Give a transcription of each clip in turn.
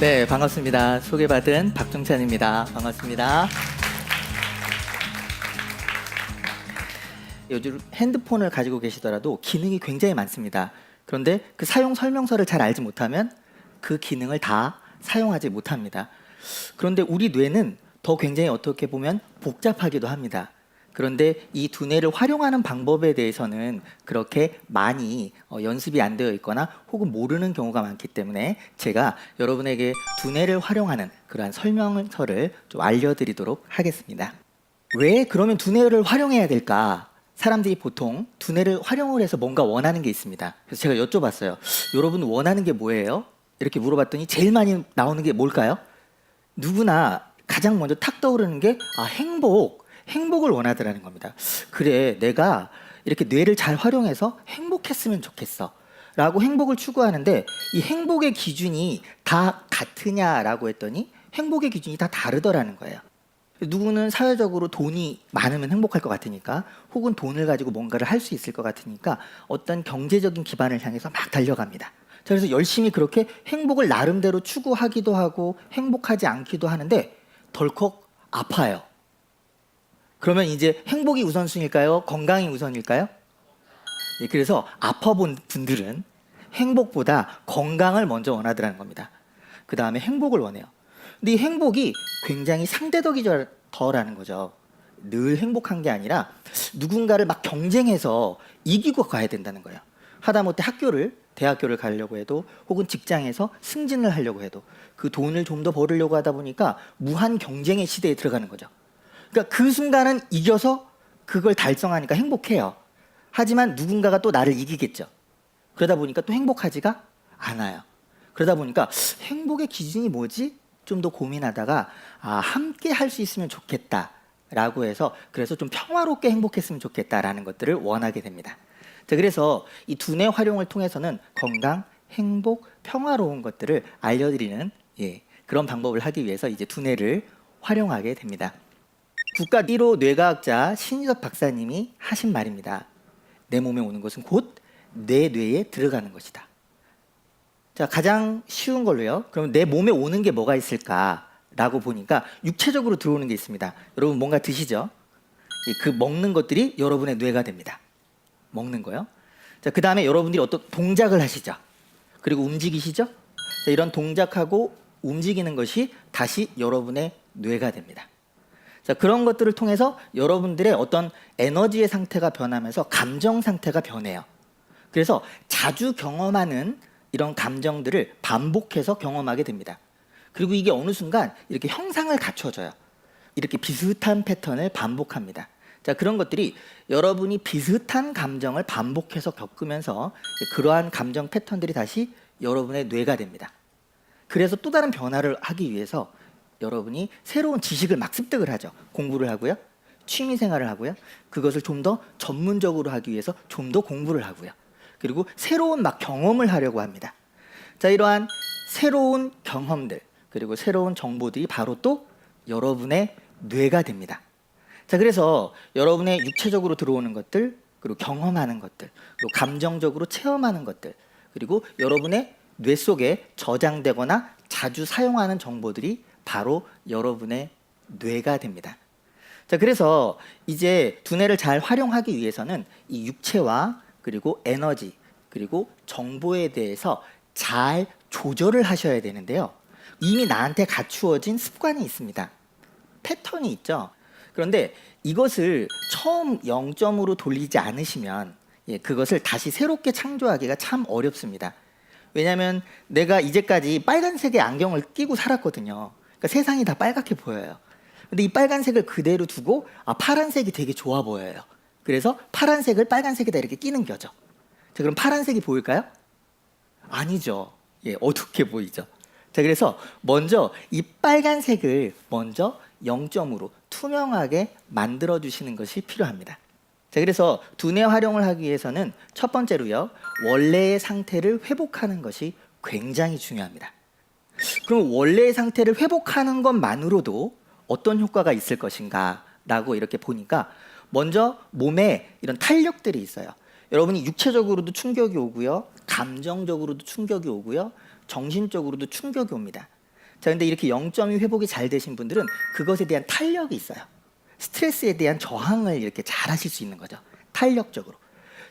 네, 반갑습니다. 소개받은 박종찬입니다. 반갑습니다. 요즘 핸드폰을 가지고 계시더라도 기능이 굉장히 많습니다. 그런데 그 사용 설명서를 잘 알지 못하면 그 기능을 다 사용하지 못합니다. 그런데 우리 뇌는 더 굉장히 어떻게 보면 복잡하기도 합니다. 그런데 이 두뇌를 활용하는 방법에 대해서는 그렇게 많이 연습이 안 되어 있거나 혹은 모르는 경우가 많기 때문에 제가 여러분에게 두뇌를 활용하는 그러한 설명서를 좀 알려드리도록 하겠습니다. 왜 그러면 두뇌를 활용해야 될까? 사람들이 보통 두뇌를 활용을 해서 뭔가 원하는 게 있습니다. 그래서 제가 여쭤봤어요. 여러분 원하는 게 뭐예요? 이렇게 물어봤더니 제일 많이 나오는 게 뭘까요? 누구나 가장 먼저 탁 떠오르는 게 행복을 원하더라는 겁니다. 그래, 내가 이렇게 뇌를 잘 활용해서 행복했으면 좋겠어 라고 행복을 추구하는데 이 행복의 기준이 다 같으냐라고 했더니 행복의 기준이 다 다르더라는 거예요. 누구는 사회적으로 돈이 많으면 행복할 것 같으니까, 혹은 돈을 가지고 뭔가를 할 수 있을 것 같으니까 어떤 경제적인 기반을 향해서 막 달려갑니다. 그래서 열심히 그렇게 행복을 나름대로 추구하기도 하고 행복하지 않기도 하는데 덜컥 아파요. 그러면 이제 행복이 우선순위일까요? 건강이 우선일까요? 예, 그래서 아파본 분들은 행복보다 건강을 먼저 원하더라는 겁니다. 그 다음에 행복을 원해요. 근데 이 행복이 굉장히 상대적이더라는 거죠. 늘 행복한 게 아니라 누군가를 막 경쟁해서 이기고 가야 된다는 거예요. 하다못해 대학교를 가려고 해도, 혹은 직장에서 승진을 하려고 해도 그 돈을 좀 더 벌으려고 하다 보니까 무한 경쟁의 시대에 들어가는 거죠. 그러니까 그 순간은 이겨서 그걸 달성하니까 행복해요. 하지만 누군가가 또 나를 이기겠죠. 그러다 보니까 또 행복하지가 않아요. 그러다 보니까 행복의 기준이 뭐지? 좀 더 고민하다가 함께 할 수 있으면 좋겠다라고 해서, 그래서 좀 평화롭게 행복했으면 좋겠다라는 것들을 원하게 됩니다. 자, 그래서 이 두뇌 활용을 통해서는 건강, 행복, 평화로운 것들을 알려드리는 그런 방법을 하기 위해서 이제 두뇌를 활용하게 됩니다. 국가 1호 뇌과학자 신희섭 박사님이 하신 말입니다. 내 몸에 오는 것은 곧 내 뇌에 들어가는 것이다. 자, 가장 쉬운 걸로요. 그럼 내 몸에 오는 게 뭐가 있을까라고 보니까 육체적으로 들어오는 게 있습니다. 여러분 뭔가 드시죠? 그 먹는 것들이 여러분의 뇌가 됩니다. 먹는 거요. 자, 그 다음에 여러분들이 어떤 동작을 하시죠. 그리고 움직이시죠. 자, 이런 동작하고 움직이는 것이 다시 여러분의 뇌가 됩니다. 자, 그런 것들을 통해서 여러분들의 어떤 에너지의 상태가 변하면서 감정 상태가 변해요. 그래서 자주 경험하는 이런 감정들을 반복해서 경험하게 됩니다. 그리고 이게 어느 순간 이렇게 형상을 갖춰줘요. 이렇게 비슷한 패턴을 반복합니다. 자, 그런 것들이 여러분이 비슷한 감정을 반복해서 겪으면서 그러한 감정 패턴들이 다시 여러분의 뇌가 됩니다. 그래서 또 다른 변화를 하기 위해서 여러분이 새로운 지식을 막 습득을 하죠. 공부를 하고요. 취미 생활을 하고요. 그것을 좀 더 전문적으로 하기 위해서 좀 더 공부를 하고요. 그리고 새로운 막 경험을 하려고 합니다. 자, 이러한 새로운 경험들, 그리고 새로운 정보들이 바로 또 여러분의 뇌가 됩니다. 자, 그래서 여러분의 육체적으로 들어오는 것들, 그리고 경험하는 것들, 그리고 감정적으로 체험하는 것들, 그리고 여러분의 뇌 속에 저장되거나 자주 사용하는 정보들이 바로 여러분의 뇌가 됩니다. 자, 그래서 이제 두뇌를 잘 활용하기 위해서는 이 육체와 그리고 에너지, 그리고 정보에 대해서 잘 조절을 하셔야 되는데요. 이미 나한테 갖추어진 습관이 있습니다. 패턴이 있죠. 그런데 이것을 처음 0점으로 돌리지 않으시면 그것을 다시 새롭게 창조하기가 참 어렵습니다. 왜냐하면 내가 이제까지 빨간색의 안경을 끼고 살았거든요. 그러니까 세상이 다 빨갛게 보여요. 근데 이 빨간색을 그대로 두고 파란색이 되게 좋아 보여요. 그래서 파란색을 빨간색에다 이렇게 끼는 거죠. 자, 그럼 파란색이 보일까요? 아니죠. 어둡게 보이죠. 자, 그래서 먼저 이 빨간색을 먼저 0점으로 투명하게 만들어 주시는 것이 필요합니다. 자, 그래서 두뇌 활용을 하기 위해서는 첫 번째로요, 원래의 상태를 회복하는 것이 굉장히 중요합니다. 그럼 원래의 상태를 회복하는 것만으로도 어떤 효과가 있을 것인가 라고 이렇게 보니까, 먼저 몸에 이런 탄력들이 있어요. 여러분이 육체적으로도 충격이 오고요, 감정적으로도 충격이 오고요, 정신적으로도 충격이 옵니다. 자, 근데 이렇게 0점이 회복이 잘 되신 분들은 그것에 대한 탄력이 있어요. 스트레스에 대한 저항을 이렇게 잘 하실 수 있는 거죠. 탄력적으로.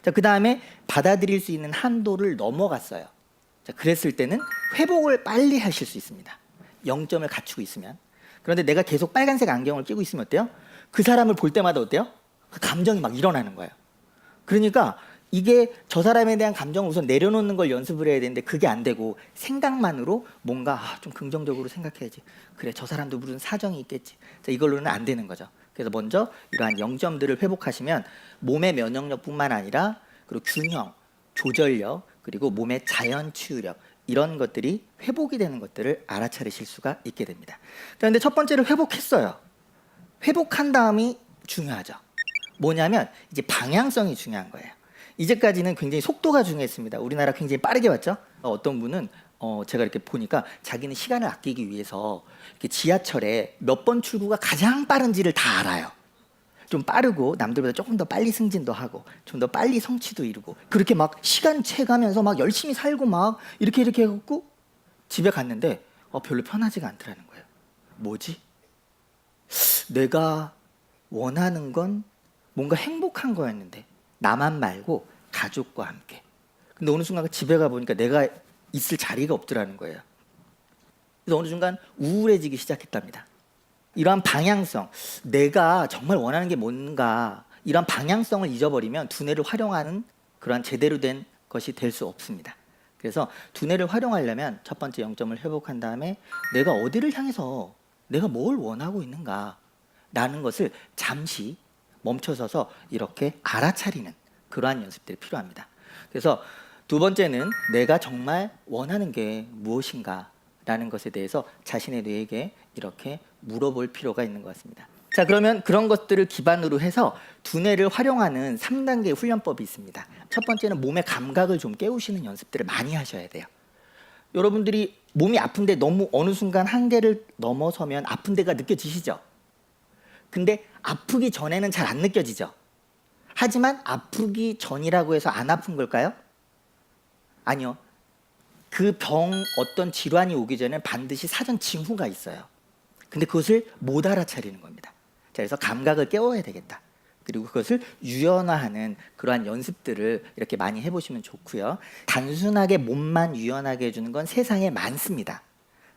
자, 그 다음에 받아들일 수 있는 한도를 넘어갔어요. 자, 그랬을 때는 회복을 빨리 하실 수 있습니다. 0점을 갖추고 있으면. 그런데 내가 계속 빨간색 안경을 끼고 있으면 어때요? 그 사람을 볼 때마다 어때요? 그 감정이 막 일어나는 거예요. 그러니까 이게 저 사람에 대한 감정을 우선 내려놓는 걸 연습을 해야 되는데 그게 안 되고 생각만으로 뭔가 좀 긍정적으로 생각해야지. 그래, 저 사람도 무슨 사정이 있겠지. 자, 이걸로는 안 되는 거죠. 그래서 먼저 이러한 0점들을 회복하시면 몸의 면역력뿐만 아니라 그리고 균형, 조절력, 그리고 몸의 자연 치유력 이런 것들이 회복이 되는 것들을 알아차리실 수가 있게 됩니다. 그런데 첫 번째로 회복했어요. 회복한 다음이 중요하죠. 뭐냐면 이제 방향성이 중요한 거예요. 이제까지는 굉장히 속도가 중요했습니다. 우리나라 굉장히 빠르게 왔죠. 어떤 분은 제가 이렇게 보니까 자기는 시간을 아끼기 위해서 이렇게 지하철에 몇 번 출구가 가장 빠른지를 다 알아요. 좀 빠르고 남들보다 조금 더 빨리 승진도 하고 좀 더 빨리 성취도 이루고 그렇게 막 시간 채가면서 막 열심히 살고 막 이렇게 해갖고 집에 갔는데 별로 편하지가 않더라는 거예요. 뭐지? 내가 원하는 건 뭔가 행복한 거였는데 나만 말고 가족과 함께. 근데 어느 순간 집에 가보니까 내가 있을 자리가 없더라는 거예요. 그래서 어느 순간 우울해지기 시작했답니다. 이러한 방향성, 내가 정말 원하는 게 뭔가 이러한 방향성을 잊어버리면 두뇌를 활용하는 그러한 제대로 된 것이 될 수 없습니다. 그래서 두뇌를 활용하려면 첫 번째 0점을 회복한 다음에 내가 어디를 향해서 내가 뭘 원하고 있는가 라는 것을 잠시 멈춰서서 이렇게 알아차리는 그러한 연습들이 필요합니다. 그래서 두 번째는 내가 정말 원하는 게 무엇인가 라는 것에 대해서 자신의 뇌에게 이렇게 물어볼 필요가 있는 것 같습니다. 자, 그러면 그런 것들을 기반으로 해서 두뇌를 활용하는 3단계 훈련법이 있습니다. 첫 번째는 몸의 감각을 좀 깨우시는 연습들을 많이 하셔야 돼요. 여러분들이 몸이 아픈데 너무 어느 순간 한계를 넘어서면 아픈 데가 느껴지시죠? 근데 아프기 전에는 잘 안 느껴지죠? 하지만 아프기 전이라고 해서 안 아픈 걸까요? 아니요. 그 병 어떤 질환이 오기 전에 반드시 사전 징후가 있어요. 근데 그것을 못 알아차리는 겁니다. 자, 그래서 감각을 깨워야 되겠다. 그리고 그것을 유연화하는 그러한 연습들을 이렇게 많이 해보시면 좋고요. 단순하게 몸만 유연하게 해주는 건 세상에 많습니다.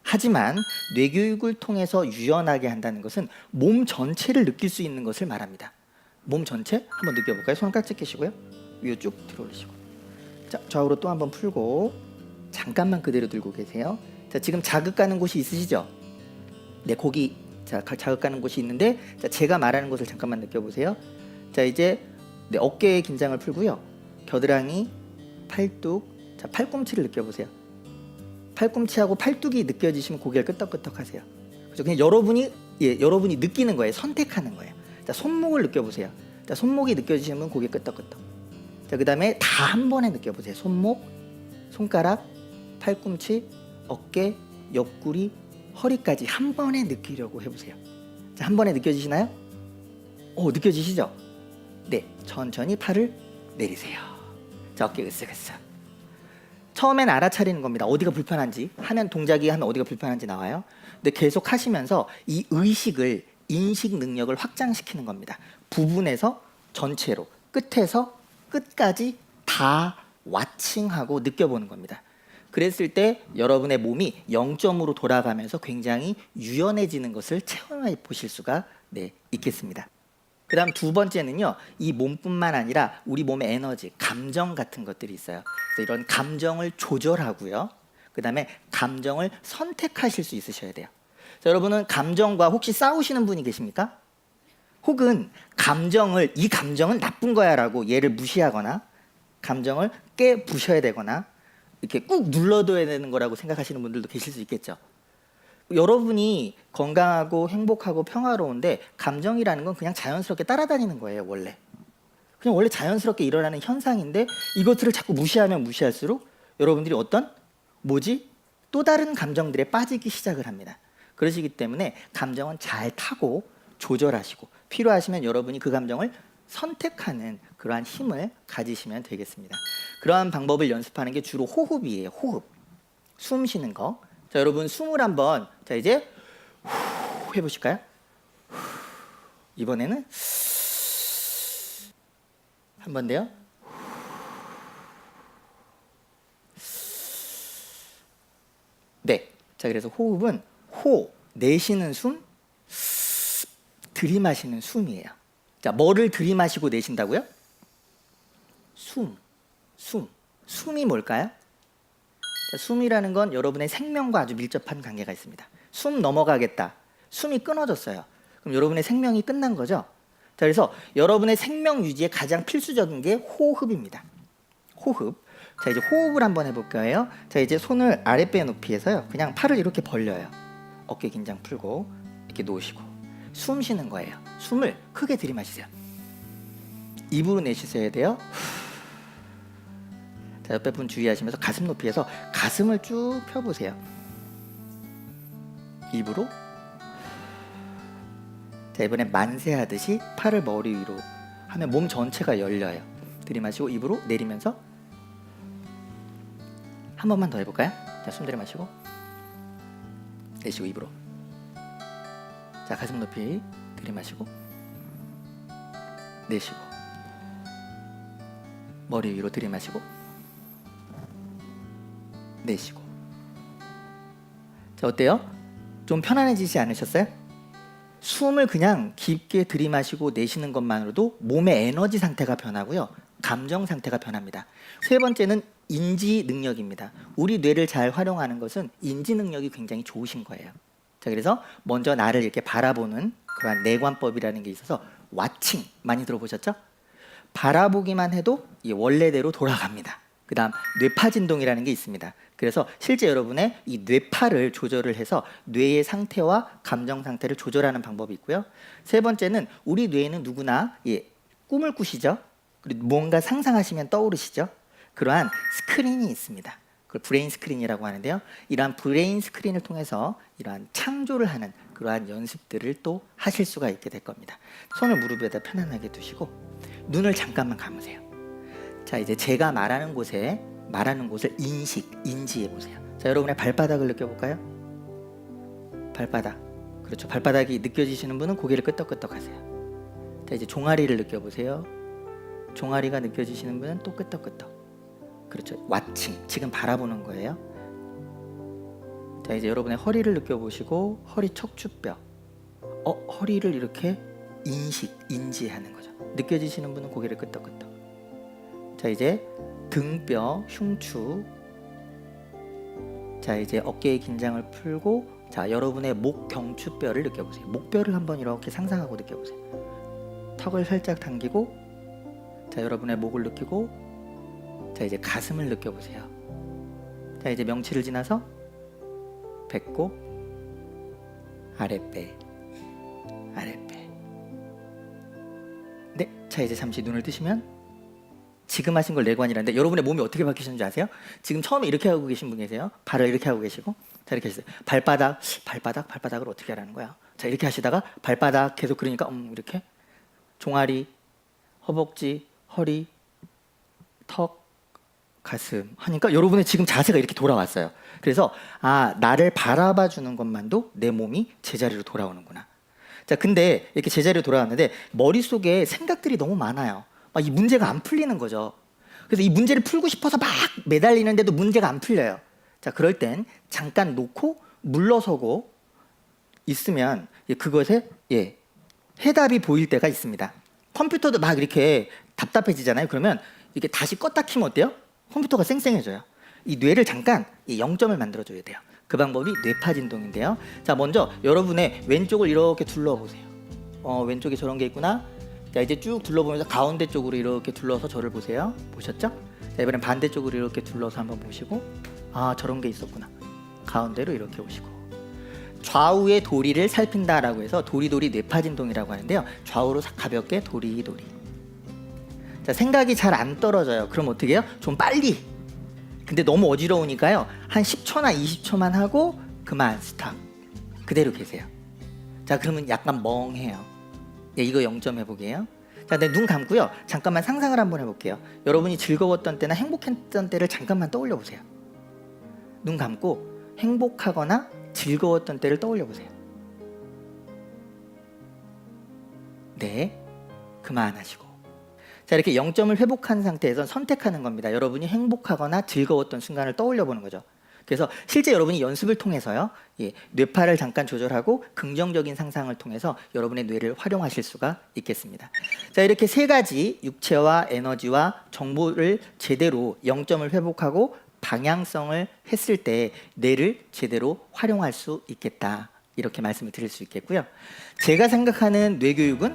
하지만 뇌교육을 통해서 유연하게 한다는 것은 몸 전체를 느낄 수 있는 것을 말합니다. 몸 전체 한번 느껴볼까요? 손 깍지 끼시고요. 위로 쭉 들어올리시고. 자, 좌우로 또 한번 풀고 잠깐만 그대로 들고 계세요. 자, 지금 자극 가는 곳이 있으시죠? 네, 거기 자, 자극 가는 곳이 있는데 자, 제가 말하는 곳을 잠깐만 느껴보세요. 자, 이제 네, 어깨의 긴장을 풀고요. 겨드랑이, 팔뚝, 자, 팔꿈치를 느껴보세요. 팔꿈치하고 팔뚝이 느껴지시면 고개를 끄덕끄덕 하세요. 그래서 그냥 여러분이 느끼는 거예요. 선택하는 거예요. 자, 손목을 느껴보세요. 자, 손목이 느껴지시면 고개 끄덕끄덕. 자, 그 다음에 다 한 번에 느껴보세요. 손목, 손가락, 팔꿈치, 어깨, 옆구리, 허리까지 한 번에 느끼려고 해보세요. 자, 한 번에 느껴지시나요? 느껴지시죠? 네, 천천히 팔을 내리세요. 자, 어깨 으쓱으쓱. 처음엔 알아차리는 겁니다. 어디가 불편한지 하면 동작이 하면 어디가 불편한지 나와요. 근데 계속 하시면서 이 의식을 인식 능력을 확장시키는 겁니다. 부분에서 전체로 끝에서 끝까지 다 와칭하고 느껴보는 겁니다. 그랬을 때 여러분의 몸이 0점으로 돌아가면서 굉장히 유연해지는 것을 체험해 보실 수가 있겠습니다. 그 다음 두 번째는요, 이 몸뿐만 아니라 우리 몸의 에너지, 감정 같은 것들이 있어요. 그래서 이런 감정을 조절하고요. 그 다음에 감정을 선택하실 수 있으셔야 돼요. 자, 여러분은 감정과 혹시 싸우시는 분이 계십니까? 혹은 이 감정은 나쁜 거야 라고 얘를 무시하거나 감정을 깨부셔야 되거나 이렇게 꾹 눌러둬야 되는 거라고 생각하시는 분들도 계실 수 있겠죠. 여러분이 건강하고 행복하고 평화로운데 감정이라는 건 그냥 자연스럽게 따라다니는 거예요. 원래 자연스럽게 일어나는 현상인데 이것들을 자꾸 무시하면 무시할수록 여러분들이 또 다른 감정들에 빠지기 시작을 합니다. 그러시기 때문에 감정은 잘 타고 조절하시고 필요하시면 여러분이 그 감정을 선택하는 그러한 힘을 가지시면 되겠습니다. 그러한 방법을 연습하는 게 주로 호흡이에요. 호흡, 숨 쉬는 거. 자, 여러분 숨을 한번 자 이제 후 해보실까요? 이번에는 한 번 더요. 네. 자, 그래서 호흡은 호 내쉬는 숨, 들이마시는 숨이에요. 자, 뭐를 들이마시고 내쉰다고요? 숨이 뭘까요? 자, 숨이라는 건 여러분의 생명과 아주 밀접한 관계가 있습니다. 숨 넘어가겠다. 숨이 끊어졌어요. 그럼 여러분의 생명이 끝난 거죠. 자, 그래서 여러분의 생명 유지에 가장 필수적인 게 호흡입니다. 호흡. 자, 이제 호흡을 한번 해볼 거예요. 자, 이제 손을 아랫배 높이에서요. 그냥 팔을 이렇게 벌려요. 어깨 긴장 풀고 이렇게 놓으시고 숨 쉬는 거예요. 숨을 크게 들이마시세요. 입으로 내쉬셔야 돼요. 자, 옆에 분 주의하시면서 가슴 높이에서 가슴을 쭉 펴보세요. 입으로. 자, 이번엔 만세하듯이 팔을 머리 위로 하면 몸 전체가 열려요. 들이마시고 입으로 내리면서 한 번만 더 해볼까요? 자, 숨 들이마시고 내쉬고 입으로. 자, 가슴 높이 들이마시고 내쉬고 머리 위로 들이마시고 내쉬고. 자, 어때요? 좀 편안해지지 않으셨어요? 숨을 그냥 깊게 들이마시고 내쉬는 것만으로도 몸의 에너지 상태가 변하고요. 감정 상태가 변합니다. 세 번째는 인지 능력입니다. 우리 뇌를 잘 활용하는 것은 인지 능력이 굉장히 좋으신 거예요. 자, 그래서 먼저 나를 이렇게 바라보는 그러한 내관법이라는 게 있어서 와칭 많이 들어보셨죠? 바라보기만 해도 이 원래대로 돌아갑니다. 그 다음 뇌파진동이라는 게 있습니다. 그래서 실제 여러분의 이 뇌파를 조절을 해서 뇌의 상태와 감정 상태를 조절하는 방법이 있고요. 세 번째는 우리 뇌에는 누구나 꿈을 꾸시죠. 그리고 뭔가 상상하시면 떠오르시죠. 그러한 스크린이 있습니다. 그걸 브레인 스크린이라고 하는데요. 이러한 브레인 스크린을 통해서 이러한 창조를 하는 그러한 연습들을 또 하실 수가 있게 될 겁니다. 손을 무릎 위에다 편안하게 두시고 눈을 잠깐만 감으세요. 자, 이제 제가 말하는 곳을 인지해 보세요. 자, 여러분의 발바닥을 느껴볼까요? 발바닥. 그렇죠. 발바닥이 느껴지시는 분은 고개를 끄덕끄덕 하세요. 자, 이제 종아리를 느껴보세요. 종아리가 느껴지시는 분은 또 끄덕끄덕. 그렇죠. 와칭. 지금 바라보는 거예요. 자, 이제 여러분의 허리를 느껴보시고 허리 척추뼈. 허리를 이렇게 인지하는 거죠. 느껴지시는 분은 고개를 끄덕끄덕. 자, 이제 등뼈, 흉추. 자, 이제 어깨의 긴장을 풀고 자, 여러분의 목 경추뼈를 느껴보세요. 목뼈를 한번 이렇게 상상하고 느껴보세요. 턱을 살짝 당기고 자, 여러분의 목을 느끼고 자, 이제 가슴을 느껴보세요. 자, 이제 명치를 지나서 배꼽, 아랫배. 네, 자, 이제 잠시 눈을 뜨시면 지금 하신 걸 내관이라는데 여러분의 몸이 어떻게 바뀌셨는지 아세요? 지금 처음에 이렇게 하고 계신 분 계세요. 발을 이렇게 하고 계시고 자, 이렇게 하세요. 발바닥을 어떻게 하라는 거야? 자, 이렇게 하시다가 발바닥 계속 그러니까 이렇게 종아리, 허벅지, 허리, 턱, 가슴 하니까 여러분의 지금 자세가 이렇게 돌아왔어요. 그래서 나를 바라봐 주는 것만도 내 몸이 제자리로 돌아오는구나. 자, 근데 이렇게 제자리로 돌아왔는데 머릿속에 생각들이 너무 많아요. 이 문제가 안 풀리는 거죠. 그래서 이 문제를 풀고 싶어서 막 매달리는데도 문제가 안 풀려요. 자, 그럴 땐 잠깐 놓고 물러서고 있으면 그것에 해답이 보일 때가 있습니다. 컴퓨터도 막 이렇게 답답해지잖아요. 그러면 이렇게 다시 껐다 키면 어때요? 컴퓨터가 쌩쌩해져요. 이 뇌를 잠깐 0점을 만들어줘야 돼요. 그 방법이 뇌파진동인데요. 자, 먼저 여러분의 왼쪽을 이렇게 둘러보세요. 왼쪽에 저런 게 있구나. 자, 이제 쭉 둘러보면서 가운데 쪽으로 이렇게 둘러서 저를 보세요. 보셨죠? 자, 이번엔 반대쪽으로 이렇게 둘러서 한번 보시고 저런 게 있었구나. 가운데로 이렇게 오시고 좌우의 도리를 살핀다라고 해서 도리도리 뇌파진동이라고 하는데요. 좌우로 가볍게 도리도리. 자, 생각이 잘 안 떨어져요. 그럼 어떻게 해요? 좀 빨리. 근데 너무 어지러우니까요. 한 10초나 20초만 하고 그만 스탑. 그대로 계세요. 자, 그러면 약간 멍해요. 이거 0점 해보게요. 자, 네, 눈 감고요. 잠깐만 상상을 한번 해볼게요. 여러분이 즐거웠던 때나 행복했던 때를 잠깐만 떠올려 보세요. 눈 감고 행복하거나 즐거웠던 때를 떠올려 보세요. 네, 그만하시고. 자, 이렇게 0점을 회복한 상태에서 선택하는 겁니다. 여러분이 행복하거나 즐거웠던 순간을 떠올려 보는 거죠. 그래서 실제 여러분이 연습을 통해서요, 뇌파를 잠깐 조절하고 긍정적인 상상을 통해서 여러분의 뇌를 활용하실 수가 있겠습니다. 자, 이렇게 세 가지 육체와 에너지와 정보를 제대로 0점을 회복하고 방향성을 했을 때 뇌를 제대로 활용할 수 있겠다, 이렇게 말씀을 드릴 수 있겠고요. 제가 생각하는 뇌교육은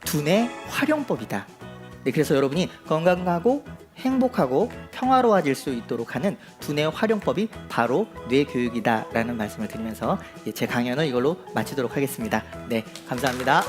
두뇌 활용법이다. 네, 그래서 여러분이 건강하고 행복하고 평화로워질 수 있도록 하는 두뇌 활용법이 바로 뇌교육이다라는 말씀을 드리면서 제 강연을 이걸로 마치도록 하겠습니다. 네, 감사합니다.